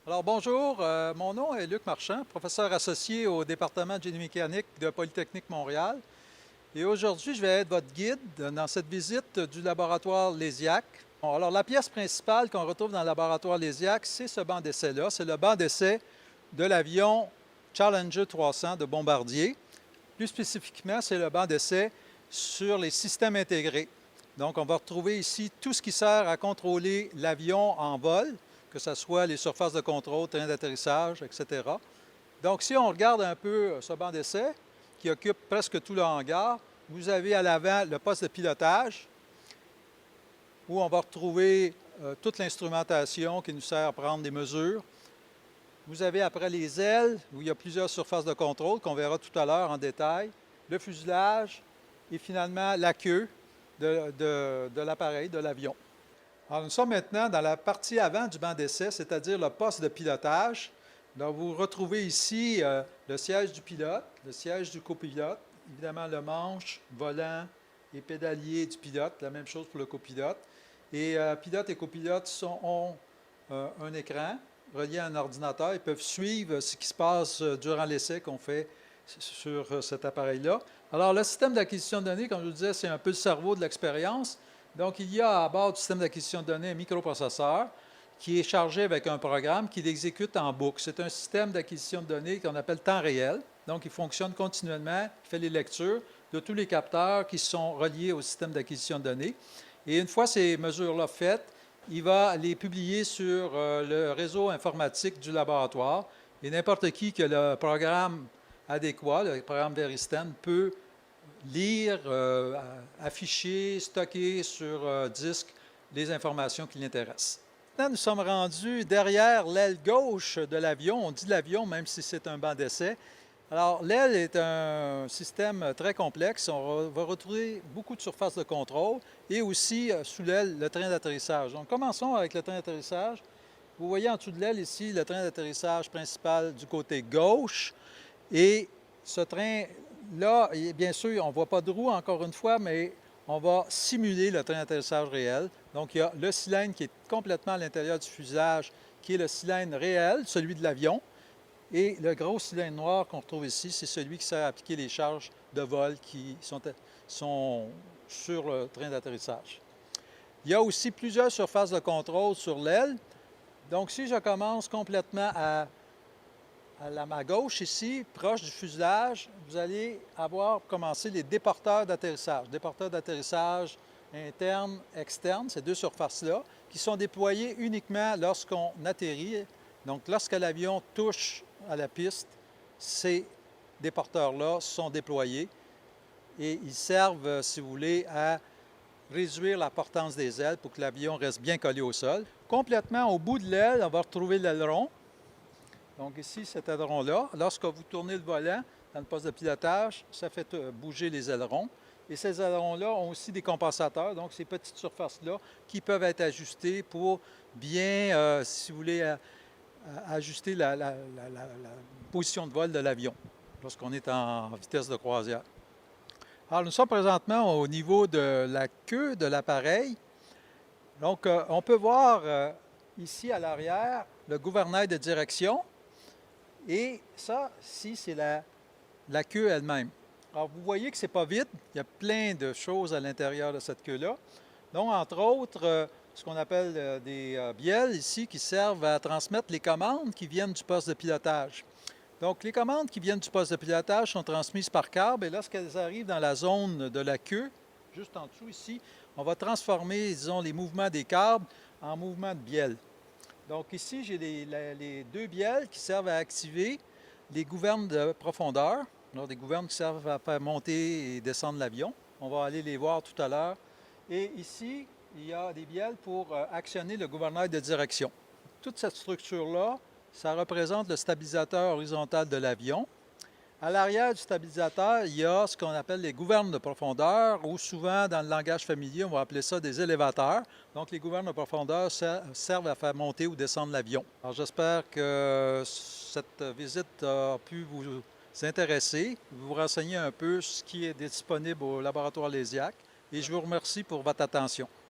Alors bonjour, mon nom est Luc Marchand, professeur associé au département de génie mécanique de Polytechnique Montréal. Et aujourd'hui, je vais être votre guide dans cette visite du laboratoire Lésiac. Bon, alors la pièce principale qu'on retrouve dans le laboratoire Lésiac, c'est ce banc d'essai-là. C'est le banc d'essai de l'avion Challenger 300 de Bombardier. Plus spécifiquement, c'est le banc d'essai sur les systèmes intégrés. Donc, on va retrouver ici tout ce qui sert à contrôler l'avion en vol, que ce soit les surfaces de contrôle, train d'atterrissage, etc. Donc, si on regarde un peu ce banc d'essai, qui occupe presque tout le hangar, vous avez à l'avant le poste de pilotage, où on va retrouver toute l'instrumentation qui nous sert à prendre des mesures. Vous avez après les ailes, où il y a plusieurs surfaces de contrôle qu'on verra tout à l'heure en détail, le fuselage et finalement la queue de l'appareil, de l'avion. Alors, nous sommes maintenant dans la partie avant du banc d'essai, c'est-à-dire le poste de pilotage. Donc, vous retrouvez ici le siège du pilote, le siège du copilote, évidemment le manche, volant et pédalier du pilote, la même chose pour le copilote. Et pilote et copilote ont un écran relié à un ordinateur. Ils peuvent suivre ce qui se passe durant l'essai qu'on fait sur cet appareil-là. Alors, le système d'acquisition de données, comme je vous disais, c'est un peu le cerveau de l'expérience. Donc, il y a à bord du système d'acquisition de données un microprocesseur qui est chargé avec un programme qui l'exécute en boucle. C'est un système d'acquisition de données qu'on appelle temps réel. Donc, il fonctionne continuellement, il fait les lectures de tous les capteurs qui sont reliés au système d'acquisition de données. Et une fois ces mesures-là faites, il va les publier sur le réseau informatique du laboratoire. Et n'importe qui a le programme adéquat, le programme Veristan, peut lire, afficher, stocker sur disque les informations qui l'intéressent. Maintenant, nous sommes rendus derrière l'aile gauche de l'avion. On dit l'avion, même si c'est un banc d'essai. Alors, l'aile est un système très complexe. On va retrouver beaucoup de surfaces de contrôle et aussi, sous l'aile, le train d'atterrissage. Donc, commençons avec le train d'atterrissage. Vous voyez en dessous de l'aile ici le train d'atterrissage principal du côté gauche. Et ce train-là, bien sûr, on ne voit pas de roue encore une fois, mais on va simuler le train d'atterrissage réel. Donc, il y a le cylindre qui est complètement à l'intérieur du fuselage, qui est le cylindre réel, celui de l'avion. Et le gros cylindre noir qu'on retrouve ici, c'est celui qui sert à appliquer les charges de vol qui sont sur le train d'atterrissage. Il y a aussi plusieurs surfaces de contrôle sur l'aile. Donc, si je commence complètement à ma gauche ici, proche du fuselage, vous allez avoir commencé les déporteurs d'atterrissage. Déporteurs d'atterrissage interne, externe, ces deux surfaces-là, qui sont déployés uniquement lorsqu'on atterrit. Donc, lorsque l'avion touche à la piste, ces déporteurs-là sont déployés et ils servent, si vous voulez, à réduire la portance des ailes pour que l'avion reste bien collé au sol. Complètement au bout de l'aile, on va retrouver l'aileron. Donc ici, cet aileron-là, lorsque vous tournez le volant dans le poste de pilotage, ça fait bouger les ailerons. Et ces ailerons-là ont aussi des compensateurs, donc ces petites surfaces-là qui peuvent être ajustées pour bien, si vous voulez, ajuster la position de vol de l'avion lorsqu'on est en vitesse de croisière. Alors, nous sommes présentement au niveau de la queue de l'appareil. Donc, on peut voir ici à l'arrière le gouvernail de direction. Et ça, ici, c'est la queue elle-même. Alors, vous voyez que ce n'est pas vide. Il y a plein de choses à l'intérieur de cette queue-là. Donc, entre autres, ce qu'on appelle des bielles ici qui servent à transmettre les commandes qui viennent du poste de pilotage. Donc, les commandes qui viennent du poste de pilotage sont transmises par câble et lorsqu'elles arrivent dans la zone de la queue, juste en dessous ici, on va transformer, disons, les mouvements des câbles en mouvements de bielles. Donc ici, j'ai les deux bielles qui servent à activer les gouvernes de profondeur, alors des gouvernes qui servent à faire monter et descendre l'avion. On va aller les voir tout à l'heure. Et ici, il y a des bielles pour actionner le gouvernail de direction. Toute cette structure-là, ça représente le stabilisateur horizontal de l'avion. À l'arrière du stabilisateur, il y a ce qu'on appelle les gouvernes de profondeur, ou souvent dans le langage familier, on va appeler ça des élévateurs. Donc, les gouvernes de profondeur servent à faire monter ou descendre l'avion. Alors, j'espère que cette visite a pu vous intéresser, vous renseigner un peu sur ce qui est disponible au laboratoire Lésiac, et je vous remercie pour votre attention.